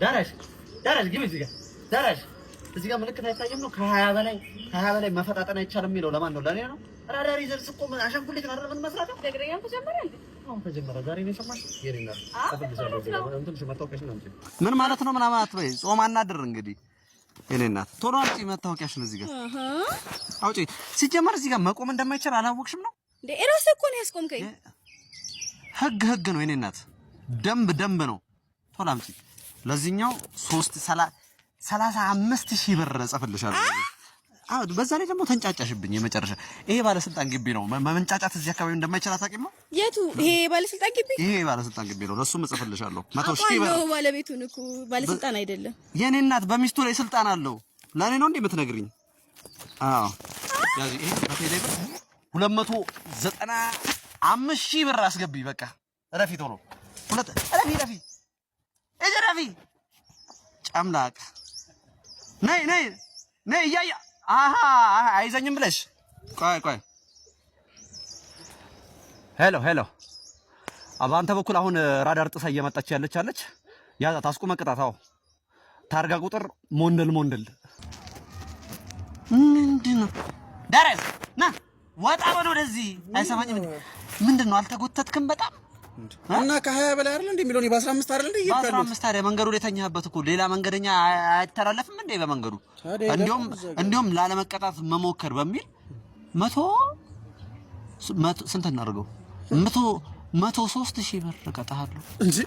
ዳራሽ ግቢ እዚህ ጋር ዳራሽ እዚህ ጋር ምልክት አይታየም ነው ከ20 በላይ መፈጣጠን አይቻልም የሚለው ለማን ነው? ለኔ ነው። ራዳር ይዘርስ እኮ አሻንጉሊት ነው አይደል? ምን መስራት ደግረኛም ተጀመረ እንዴ? አሁን ተጀመረ። ዛሬ ነው የሰማሽ? የኔና ምን ማለት ነው? ምናምን አትበይ። ጾም አናድር እንግዲህ የኔና ቶሎ አውጪ መታወቂያሽን እዚህ ጋር አውጪ። ሲጀመር እዚህ ጋር መቆም እንደማይቻል አላወቅሽም ነው እንዴ? እራስህ እኮ ነው ያስቆምከኝ። ህግ ነው የኔናት፣ ደንብ ነው። ቶሎ አምጪ። ለዚህኛው 35,000 ብር እጽፍልሻለሁ። አዎ በዛ ላይ ደግሞ ተንጫጫሽብኝ። የመጨረሻ ይሄ ባለስልጣን ግቢ ነው። መመንጫጫት እዚህ አካባቢ እንደማይችል አታውቂም ነው? የቱ? ይሄ ባለስልጣን ግቢ? ይሄ ባለስልጣን ግቢ ነው። ለሱም እጽፍልሻለሁ 100,000 ብር። ባለቤቱን እኮ ባለስልጣን አይደለም የኔ እናት። በሚስቱ ላይ ስልጣን አለው። ለኔ ነው እንዴ የምትነግሪኝ? አዎ ያዚ ይሄ በቴሌ ብር 295,000 ብር አስገቢ። በቃ ረፊ ቶሎ ረፊ ጨምላቅ ነይ እያያ አይዘኝም ብለሽ ቆይ ሄሎ በአንተ በኩል አሁን ራዳር ጥሳ እየመጣች ያለች ያዛት፣ አስቁመህ ቅጣት። አዎ ታርጋ ቁጥር ሞንደል ምንድነው? ዳረስ ና ወጣ በል ወደዚህ። አይሰማኝም። ምንድነው? አልተጎተትክም በጣም እና ከ20 በላይ አይደል እንዴ የሚለው? በ15 አይደል እንዴ ይባላል? በ15 ታዲያ መንገዱ ላይ ተኛህበት እኮ ሌላ መንገደኛ አይተላለፍም እንዴ በመንገዱ? እንዲሁም ላለመቀጣት መሞከር በሚል 100 ስንት እናድርገው? 103,000 ብር እቀጣለሁ እንጂ